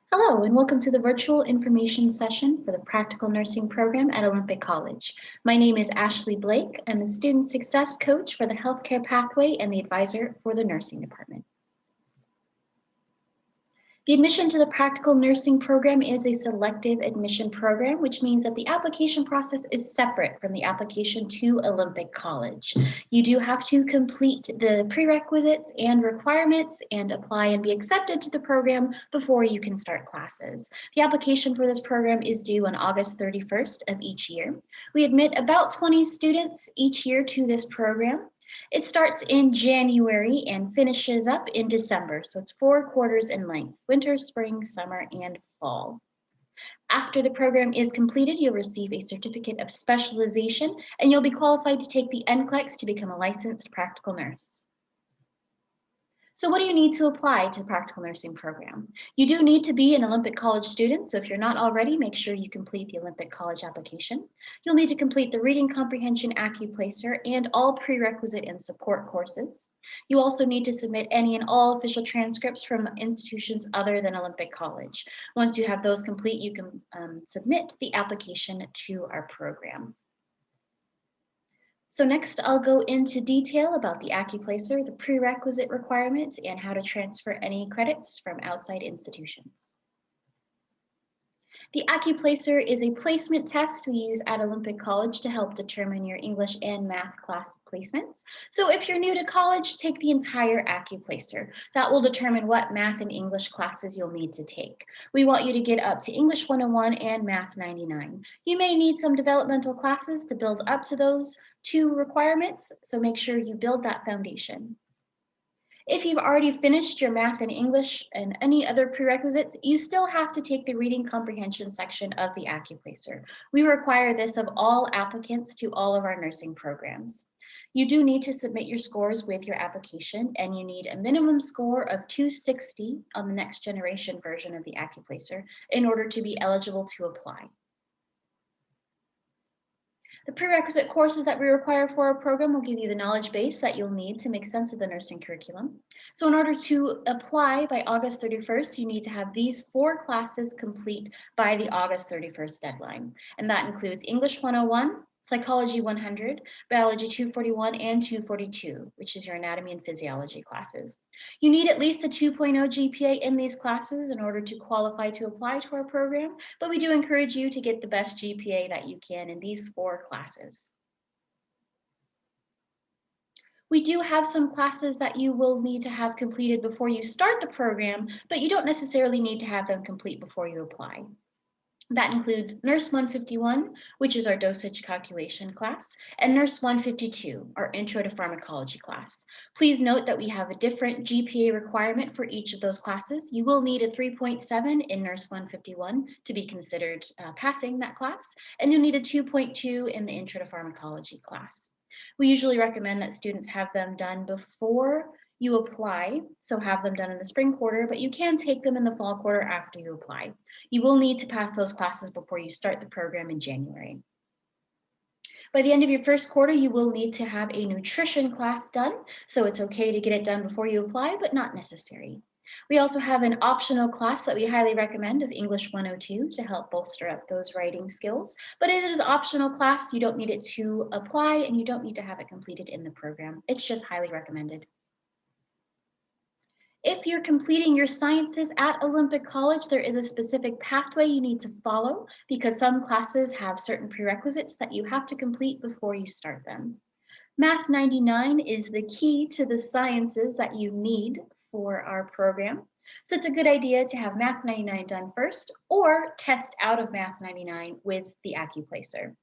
Hello, and welcome to the virtual information session for the Practical Nursing Program at Olympic College. My name is Ashley Blake. I'm the Student Success Coach for the Healthcare Pathway and the Advisor for the Nursing Department. The admission to the Practical Nursing Program is a selective admission program, which means that the application process is separate from the application to Olympic College. You do have to complete the prerequisites and requirements and apply and be accepted to the program before you can start classes. The application for this program is due on August 31st of each year. We admit about 20 students each year to this program. It starts in January and finishes up in December, so it's 4 quarters in length: winter, spring, summer, and fall. After the program is completed, you'll receive a certificate of specialization and you'll be qualified to take the NCLEX to become a licensed practical nurse. So what do you need to apply to the Practical Nursing Program? You do need to be an Olympic College student, so if you're not already, make sure you complete the Olympic College application. You'll need to complete the Reading Comprehension AccuPlacer and all prerequisite and support courses. You also need to submit any and all official transcripts from institutions other than Olympic College. Once you have those complete, you can submit the application to our program. So next I'll go into detail about the AccuPlacer, the prerequisite requirements, and how to transfer any credits from outside institutions. The AccuPlacer is a placement test we use at Olympic College to help determine your English and math class placements. So if you're new to college, take the entire AccuPlacer. That will determine what math and English classes you'll need to take. We want you to get up to English 101 and Math 99. You may need some developmental classes to build up to those two requirements, so make sure you build that foundation. If you've already finished your math and English and any other prerequisites, you still have to take the reading comprehension section of the AccuPlacer. We require this of all applicants to all of our nursing programs. You do need to submit your scores with your application, and you need a minimum score of 260 on the next generation version of the AccuPlacer in order to be eligible to apply. The prerequisite courses that we require for our program will give you the knowledge base that you'll need to make sense of the nursing curriculum. So in order to apply by August 31st, you need to have these 4 classes complete by the August 31st deadline. And that includes English 101, Psychology 100, Biology 241, and 242, which is your anatomy and physiology classes. You need at least a 2.0 GPA in these classes in order to qualify to apply to our program, but we do encourage you to get the best GPA that you can in these 4 classes. We do have some classes that you will need to have completed before you start the program, but you don't necessarily need to have them complete before you apply. That includes Nurse 151, which is our dosage calculation class, and Nurse 152, our Intro to Pharmacology class. Please note that we have a different GPA requirement for each of those classes. You will need a 3.7 in Nurse 151 to be considered passing that class, and you'll need a 2.2 in the Intro to Pharmacology class. We usually recommend that students have them done before you apply, so have them done in the spring quarter, but you can take them in the fall quarter after you apply. You will need to pass those classes before you start the program in January. By the end of your first quarter, you will need to have a nutrition class done, so it's okay to get it done before you apply, but not necessary. We also have an optional class that we highly recommend of English 102 to help bolster up those writing skills, but it is an optional class. You don't need it to apply and you don't need to have it completed in the program. It's just highly recommended. If you're completing your sciences at Olympic College, there is a specific pathway you need to follow because some classes have certain prerequisites that you have to complete before you start them. Math 99 is the key to the sciences that you need for our program. So it's a good idea to have Math 99 done first or test out of Math 99 with the AccuPlacer.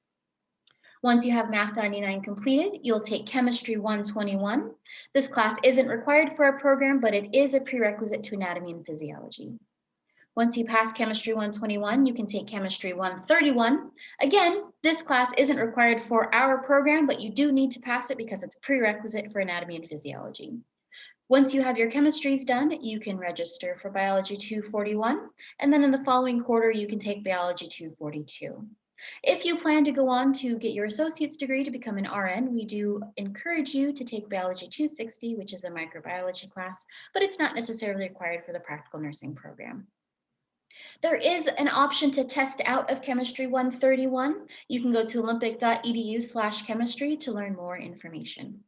Once you have Math 99 completed, you'll take Chemistry 121. This class isn't required for our program, but it is a prerequisite to anatomy and physiology. Once you pass Chemistry 121, you can take Chemistry 131. Again, this class isn't required for our program, but you do need to pass it because it's a prerequisite for anatomy and physiology. Once you have your chemistries done, you can register for Biology 241, and then in the following quarter, you can take Biology 242. If you plan to go on to get your associate's degree to become an RN, we do encourage you to take Biology 260, which is a microbiology class, but it's not necessarily required for the practical nursing program. There is an option to test out of Chemistry 131. You can go to olympic.edu/chemistry to learn more information.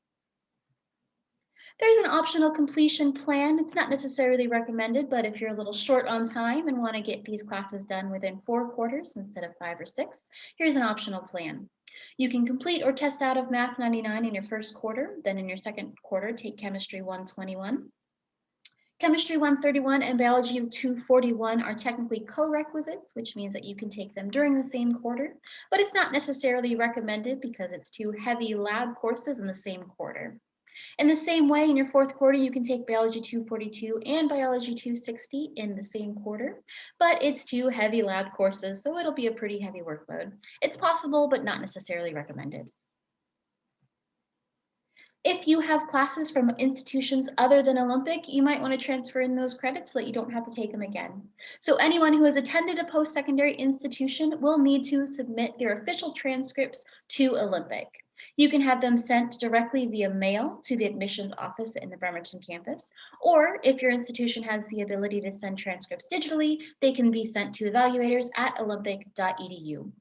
There's an optional completion plan. It's not necessarily recommended, but if you're a little short on time and want to get these classes done within 4 quarters instead of 5 or 6, here's an optional plan. You can complete or test out of Math 99 in your first quarter, then in your second quarter, take Chemistry 121. Chemistry 131 and Biology 241 are technically co-requisites, which means that you can take them during the same quarter, but it's not necessarily recommended because it's 2 heavy lab courses in the same quarter. In the same way, in your fourth quarter, you can take Biology 242 and Biology 260 in the same quarter, but it's 2 heavy lab courses, so it'll be a pretty heavy workload. It's possible, but not necessarily recommended. If you have classes from institutions other than Olympic, you might want to transfer in those credits so that you don't have to take them again. So anyone who has attended a post-secondary institution will need to submit their official transcripts to Olympic. You can have them sent directly via mail to the admissions office in the Bremerton campus, or if your institution has the ability to send transcripts digitally, they can be sent to evaluators at olympic.edu.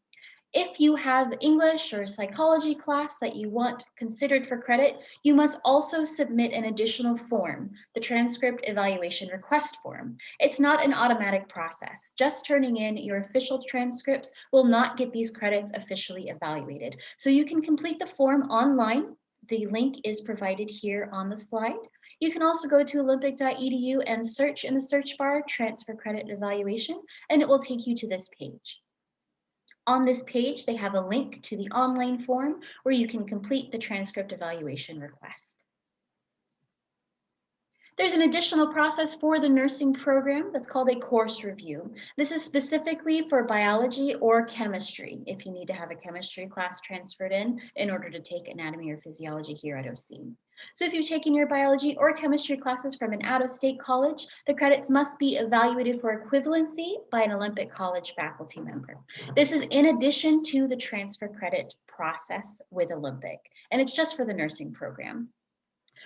If you have English or psychology class that you want considered for credit, you must also submit an additional form, the transcript evaluation request form. It's not an automatic process. Just turning in your official transcripts will not get these credits officially evaluated. So you can complete the form online. The link is provided here on the slide. You can also go to olympic.edu and search in the search bar transfer credit evaluation, and it will take you to this page. On this page, they have a link to the online form where you can complete the transcript evaluation request. There's an additional process for the nursing program that's called a course review. This is specifically for biology or chemistry, if you need to have a chemistry class transferred in order to take anatomy or physiology here at OC. So if you're taking your biology or chemistry classes from an out-of-state college, the credits must be evaluated for equivalency by an Olympic College faculty member. This is in addition to the transfer credit process with Olympic, and it's just for the nursing program.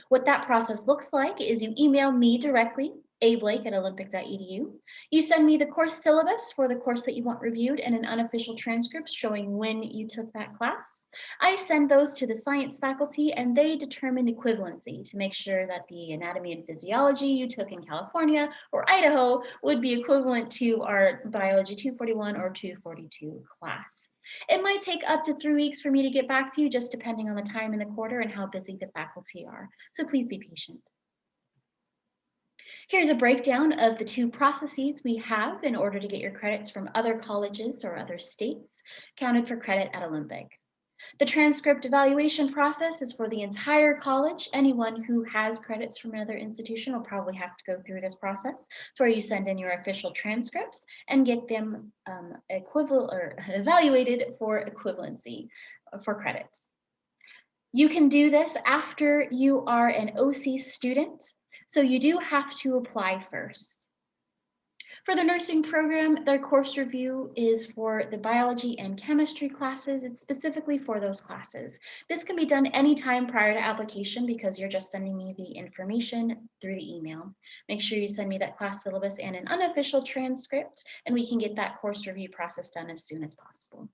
What that process looks like is you email me directly, ablake@olympic.edu. You send me the course syllabus for the course that you want reviewed and an unofficial transcript showing when you took that class. I send those to the science faculty and they determine equivalency to make sure that the anatomy and physiology you took in California or Idaho would be equivalent to our biology 241 or 242 class. It might take up to 3 weeks for me to get back to you, just depending on the time in the quarter and how busy the faculty are. So please be patient. Here's a breakdown of the 2 processes we have in order to get your credits from other colleges or other states counted for credit at Olympic. The transcript evaluation process is for the entire college. Anyone who has credits from another institution will probably have to go through this process. It's where you send in your official transcripts and get them evaluated for equivalency for credits. You can do this after you are an OC student, so you do have to apply first. For the nursing program, their course review is for the biology and chemistry classes. It's specifically for those classes. This can be done anytime prior to application because you're just sending me the information through the email. Make sure you send me that class syllabus and an unofficial transcript, and we can get that course review process done as soon as possible.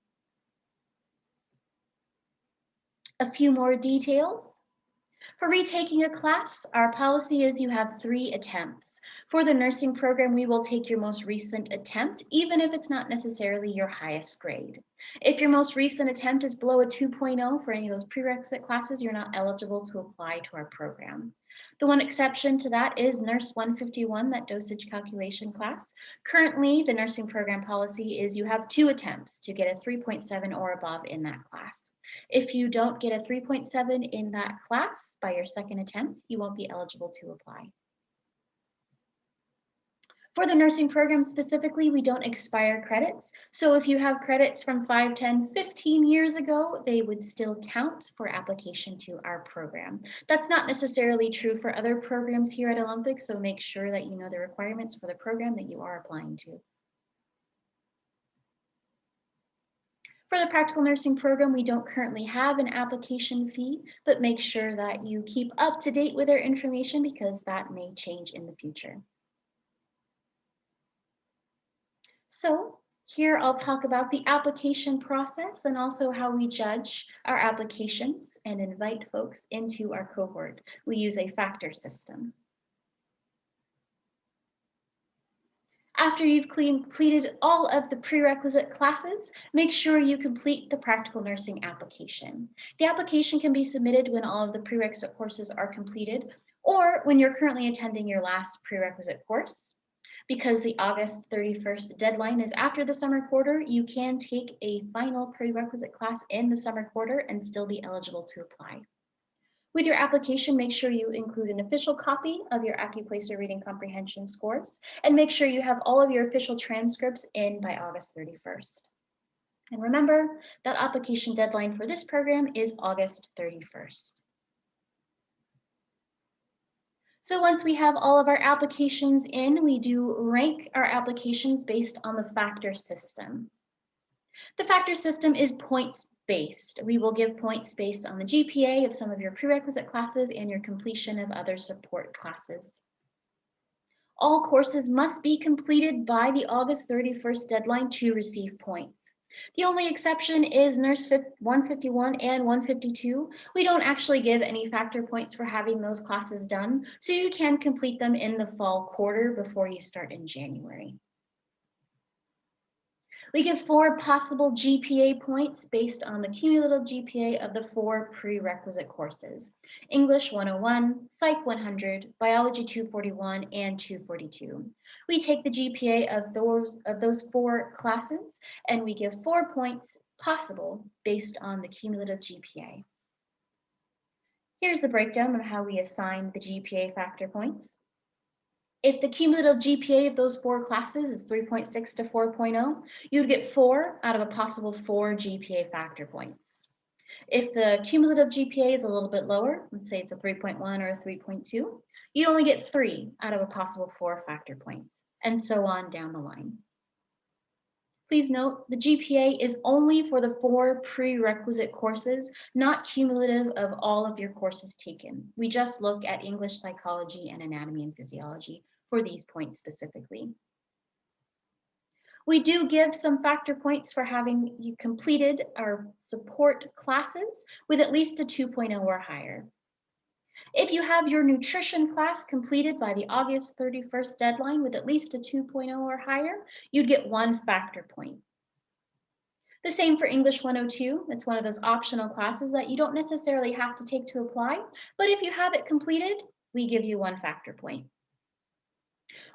A few more details. For retaking a class, our policy is you have 3 attempts. For the nursing program, we will take your most recent attempt, even if it's not necessarily your highest grade. If your most recent attempt is below a 2.0 for any of those prerequisite classes, you're not eligible to apply to our program. The one exception to that is Nurse 151, that dosage calculation class. Currently, the nursing program policy is you have 2 attempts to get a 3.7 or above in that class. If you don't get a 3.7 in that class by your second attempt, you won't be eligible to apply. For the nursing program specifically, we don't expire credits. So if you have credits from 5, 10, 15 years ago, they would still count for application to our program. That's not necessarily true for other programs here at Olympic, so make sure that you know the requirements for the program that you are applying to. For the practical nursing program, we don't currently have an application fee, but make sure that you keep up to date with our information because that may change in the future. So here I'll talk about the application process and also how we judge our applications and invite folks into our cohort. We use a factor system. After you've completed all of the prerequisite classes, make sure you complete the practical nursing application. The application can be submitted when all of the prerequisite courses are completed or when you're currently attending your last prerequisite course. Because the August 31st deadline is after the summer quarter, you can take a final prerequisite class in the summer quarter and still be eligible to apply. With your application, make sure you include an official copy of your AccuPlacer reading comprehension scores and make sure you have all of your official transcripts in by August 31st. And remember, that application deadline for this program is August 31st. So once we have all of our applications in, we do rank our applications based on the factor system. The factor system is points-based. We will give points based on the GPA of some of your prerequisite classes and your completion of other support classes. All courses must be completed by the August 31st deadline to receive points. The only exception is Nurse 151 and 152. We don't actually give any factor points for having those classes done, so you can complete them in the fall quarter before you start in January. We give 4 possible GPA points based on the cumulative GPA of the 4 prerequisite courses: English 101, Psych 100, Biology 241, and 242. We take the GPA of those 4 classes and we give 4 points possible based on the cumulative GPA. Here's the breakdown of how we assign the GPA factor points. If the cumulative GPA of those 4 classes is 3.6 to 4.0, you'd get 4 out of a possible 4 GPA factor points. If the cumulative GPA is a little bit lower, let's say it's a 3.1 or a 3.2, you'd only get 3 out of a possible 4 factor points, and so on down the line. Please note, the GPA is only for the 4 prerequisite courses, not cumulative of all of your courses taken. We just look at English, psychology, and anatomy and physiology for these points specifically. We do give some factor points for having you completed our support classes with at least a 2.0 or higher. If you have your nutrition class completed by the August 31st deadline with at least a 2.0 or higher, you'd get 1 factor point. The same for English 102. It's one of those optional classes that you don't necessarily have to take to apply, but if you have it completed, we give you 1 factor point.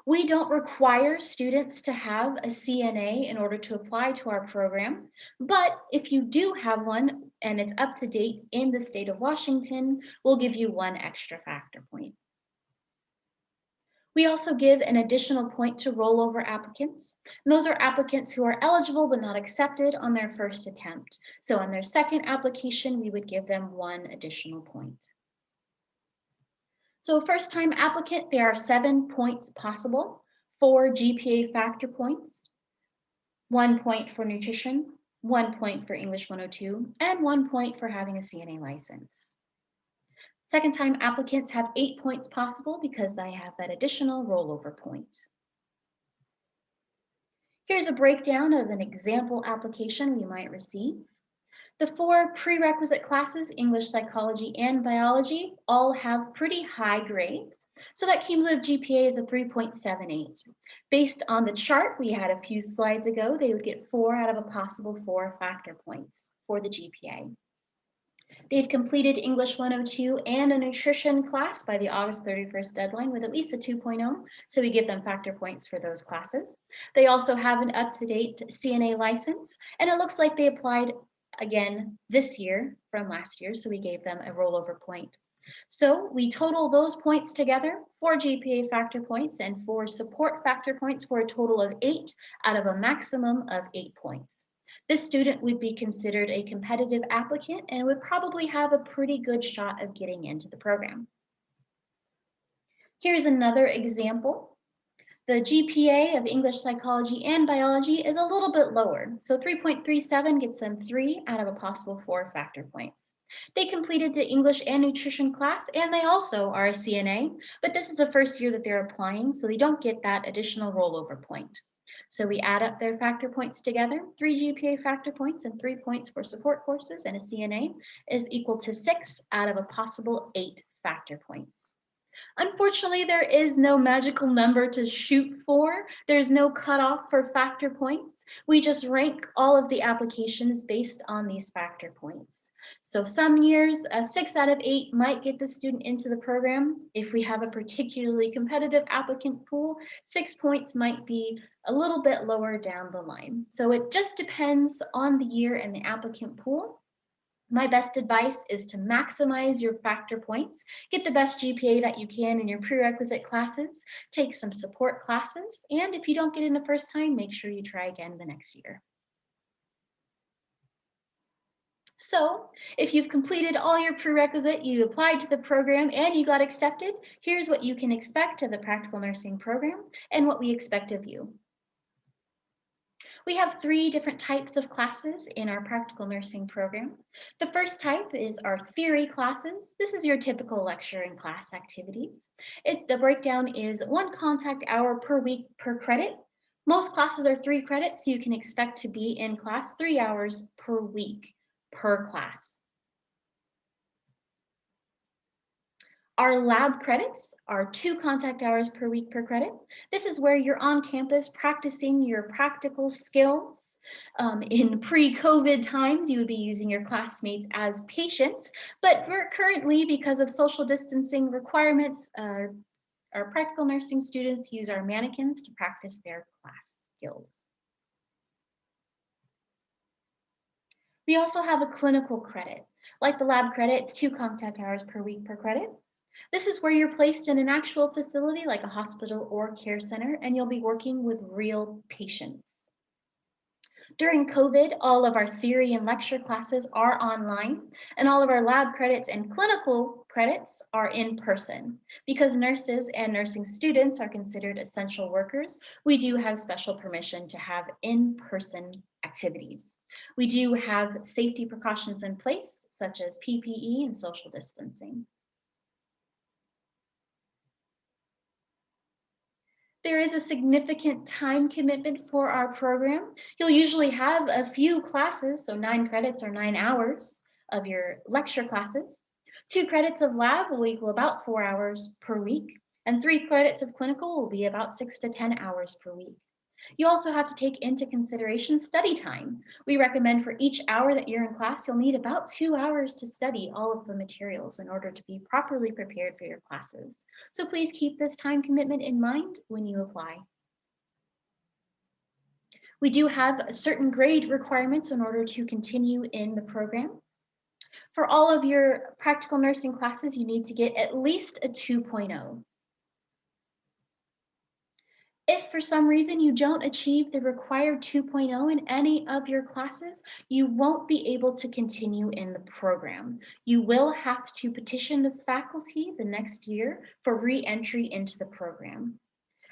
We don't require students to have a CNA in order to apply to our program, but if you do have one and it's up to date in the state of Washington, we'll give you 1 extra factor point. We also give an additional point to rollover applicants. And those are applicants who are eligible but not accepted on their first attempt. So on their second application, we would give them 1 additional point. So first-time applicant, there are 7 points possible, 4 GPA factor points, 1 point for nutrition, 1 point for English 102, and 1 point for having a CNA license. Second-time applicants have 8 points possible because they have that additional rollover point. Here's a breakdown of an example application we might receive. The 4 prerequisite classes, English, psychology, and biology, all have pretty high grades, so that cumulative GPA is a 3.78. Based on the chart we had a few slides ago, they would get 4 out of a possible 4 factor points for the GPA. They've completed English 102 and a nutrition class by the August 31st deadline with at least a 2.0, so we give them factor points for those classes. They also have an up-to-date CNA license, and it looks like they applied again this year from last year, so we gave them a rollover point. So we total those points together, 4 GPA factor points and 4 support factor points for a total of 8 out of a maximum of 8 points. This student would be considered a competitive applicant and would probably have a pretty good shot of getting into the program. Here's another example. The GPA of English, psychology, and biology is a little bit lower. So 3.37 gets them 3 out of a possible 4 factor points. They completed the English and nutrition class, and they also are a CNA, but this is the first year that they're applying, so they don't get that additional rollover point. So we add up their factor points together. 3 GPA factor points and 3 points for support courses and a CNA is equal to 6 out of a possible 8 factor points. Unfortunately, there is no magical number to shoot for. There's no cutoff for factor points. We just rank all of the applications based on these factor points. So some years, 6 out of 8 might get the student into the program. If we have a particularly competitive applicant pool, 6 points might be a little bit lower down the line. So it just depends on the year and the applicant pool. My best advice is to maximize your factor points, get the best GPA that you can in your prerequisite classes, take some support classes, and if you don't get in the first time, make sure you try again the next year. So if you've completed all your prerequisite, you applied to the program and you got accepted, here's what you can expect of the practical nursing program and what we expect of you. We have 3 different types of classes in our practical nursing program. The first type is our theory classes. This is your typical lecture and class activities. The breakdown is 1 contact hour per week per credit. Most classes are 3 credits, so you can expect to be in class 3 hours per week per class. Our lab credits are 2 contact hours per week per credit. This is where you're on campus practicing your practical skills. In pre-COVID times, you would be using your classmates as patients, but currently, because of social distancing requirements, our practical nursing students use our mannequins to practice their class skills. We also have a clinical credit. Like the lab credit, it's 2 contact hours per week per credit. This is where you're placed in an actual facility like a hospital or care center, and you'll be working with real patients. During COVID, all of our theory and lecture classes are online, and all of our lab credits and clinical credits are in person. Because nurses and nursing students are considered essential workers, we do have special permission to have in-person activities. We do have safety precautions in place, such as PPE and social distancing. There is a significant time commitment for our program. You'll usually have a few classes, so 9 credits or 9 hours of your lecture classes. 2 credits of lab will equal about 4 hours per week, and 3 credits of clinical will be about 6 to 10 hours per week. You also have to take into consideration study time. We recommend for each hour that you're in class, you'll need about 2 hours to study all of the materials in order to be properly prepared for your classes. So please keep this time commitment in mind when you apply. We do have certain grade requirements in order to continue in the program. For all of your practical nursing classes, you need to get at least a 2.0. If for some reason you don't achieve the required 2.0 in any of your classes, you won't be able to continue in the program. You will have to petition the faculty the next year for re-entry into the program.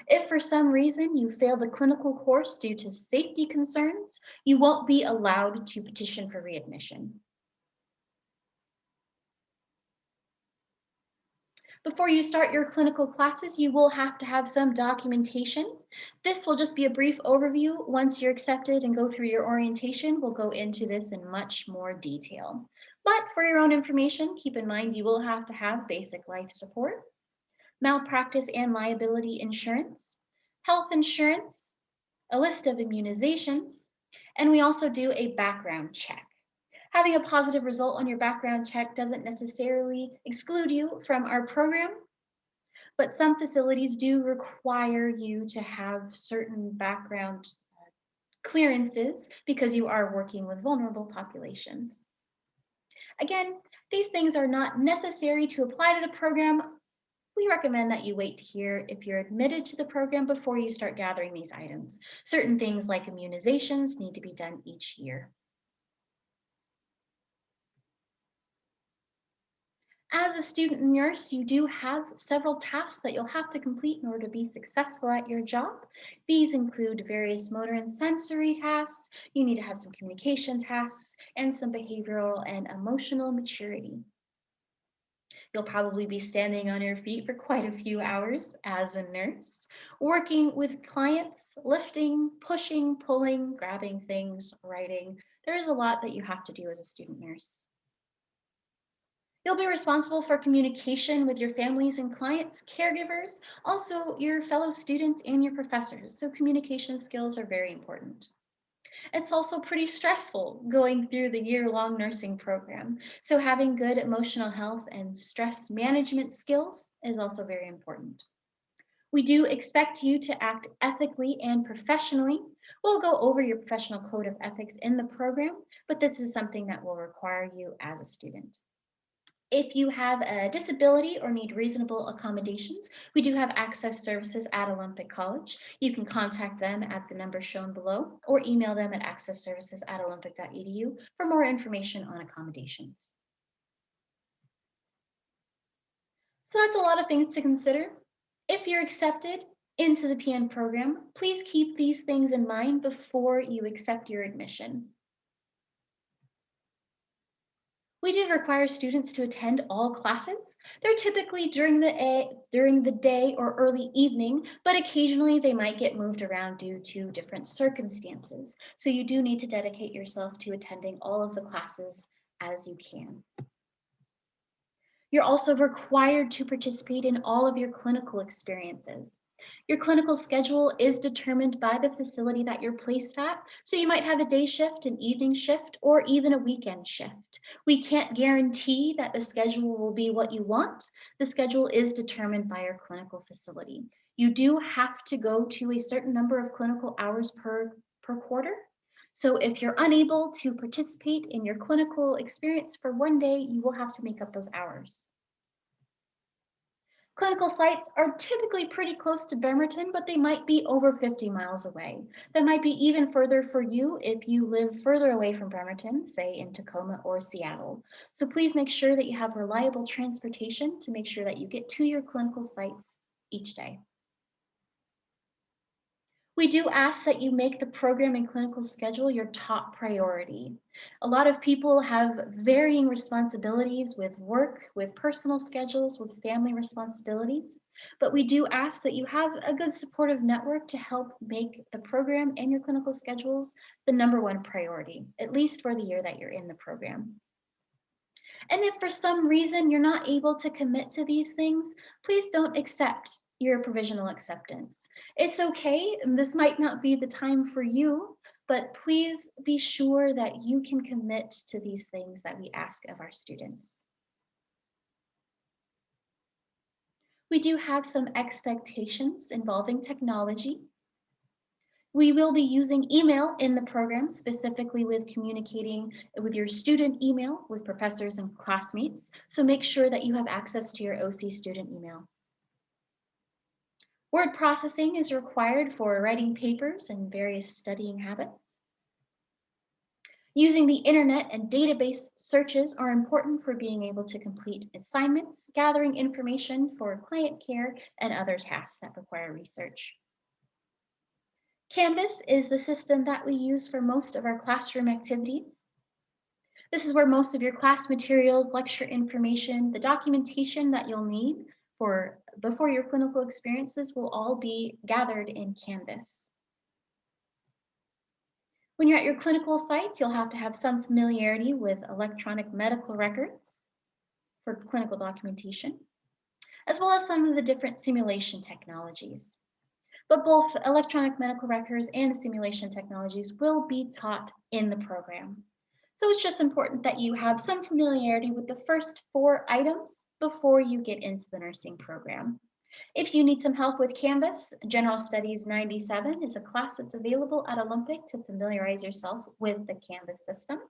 If for some reason you failed a clinical course due to safety concerns, you won't be allowed to petition for readmission. Before you start your clinical classes, you will have to have some documentation. This will just be a brief overview. Once you're accepted and go through your orientation, we'll go into this in much more detail. But for your own information, keep in mind you will have to have basic life support, malpractice and liability insurance, health insurance, a list of immunizations, and we also do a background check. Having a positive result on your background check doesn't necessarily exclude you from our program, but some facilities do require you to have certain background clearances because you are working with vulnerable populations. Again, these things are not necessary to apply to the program. We recommend that you wait to hear if you're admitted to the program before you start gathering these items. Certain things like immunizations need to be done each year. As a student nurse, you do have several tasks that you'll have to complete in order to be successful at your job. These include various motor and sensory tasks. You need to have some communication tasks and some behavioral and emotional maturity. You'll probably be standing on your feet for quite a few hours as a nurse, working with clients, lifting, pushing, pulling, grabbing things, writing. There is a lot that you have to do as a student nurse. You'll be responsible for communication with your families and clients, caregivers, also your fellow students and your professors. So communication skills are very important. It's also pretty stressful going through the year-long nursing program. So having good emotional health and stress management skills is also very important. We do expect you to act ethically and professionally. We'll go over your professional code of ethics in the program, but this is something that will require you as a student. If you have a disability or need reasonable accommodations, we do have access services at Olympic College. You can contact them at the number shown below or email them at accessservices@olympic.edu for more information on accommodations. So that's a lot of things to consider. If you're accepted into the PN program, please keep these things in mind before you accept your admission. We do require students to attend all classes. They're typically during the day or early evening, but occasionally they might get moved around due to different circumstances. So you do need to dedicate yourself to attending all of the classes as you can. You're also required to participate in all of your clinical experiences. Your clinical schedule is determined by the facility that you're placed at, so you might have a day shift, an evening shift, or even a weekend shift. We can't guarantee that the schedule will be what you want. The schedule is determined by your clinical facility. You do have to go to a certain number of clinical hours per quarter. So if you're unable to participate in your clinical experience for one day, you will have to make up those hours. Clinical sites are typically pretty close to Bremerton, but they might be over 50 miles away. That might be even further for you if you live further away from Bremerton, say in Tacoma or Seattle. So please make sure that you have reliable transportation to make sure that you get to your clinical sites each day. We do ask that you make the program and clinical schedule your top priority. A lot of people have varying responsibilities with work, with personal schedules, with family responsibilities, but we do ask that you have a good supportive network to help make the program and your clinical schedules the #1 priority, at least for the year that you're in the program. And if for some reason you're not able to commit to these things, please don't accept your provisional acceptance. It's okay, and this might not be the time for you, but please be sure that you can commit to these things that we ask of our students. We do have some expectations involving technology. We will be using email in the program, specifically with communicating with your student email with professors and classmates. So make sure that you have access to your OC student email. Word processing is required for writing papers and various studying habits. Using the internet and database searches are important for being able to complete assignments, gathering information for client care, and other tasks that require research. Canvas is the system that we use for most of our classroom activities. This is where most of your class materials, lecture information, the documentation that you'll need before your clinical experiences will all be gathered in Canvas. When you're at your clinical sites, you'll have to have some familiarity with electronic medical records for clinical documentation, as well as some of the different simulation technologies. But both electronic medical records and simulation technologies will be taught in the program. So it's just important that you have some familiarity with the first 4 items before you get into the nursing program. If you need some help with Canvas, General Studies 97 is a class that's available at Olympic to familiarize yourself with the Canvas system.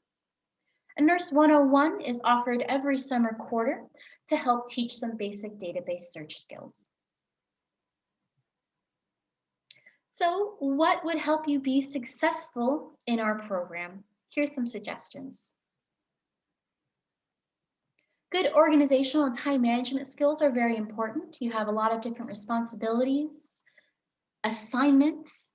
And Nurse 101 is offered every summer quarter to help teach some basic database search skills. So what would help you be successful in our program? Here's some suggestions. Good organizational and time management skills are very important. You have a lot of different responsibilities, assignments,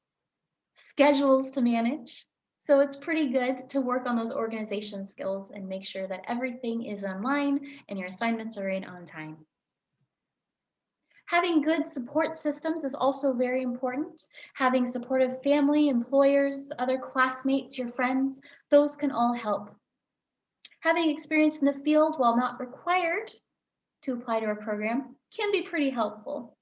schedules to manage. So it's pretty good to work on those organization skills and make sure that everything is online and your assignments are in on time. Having good support systems is also very important. Having supportive family, employers, other classmates, your friends, those can all help. Having experience in the field while not required to apply to a program can be pretty helpful.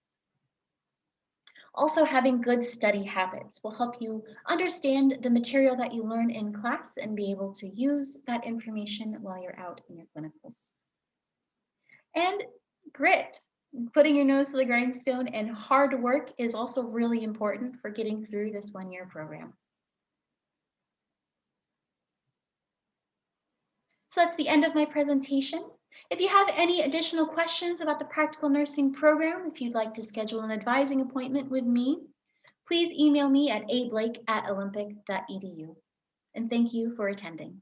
Also, having good study habits will help you understand the material that you learn in class and be able to use that information while you're out in your clinicals. And grit, putting your nose to the grindstone, and hard work is also really important for getting through this one-year program. So that's the end of my presentation. If you have any additional questions about the practical nursing program, if you'd like to schedule an advising appointment with me, please email me at ablake@olympic.edu. And thank you for attending.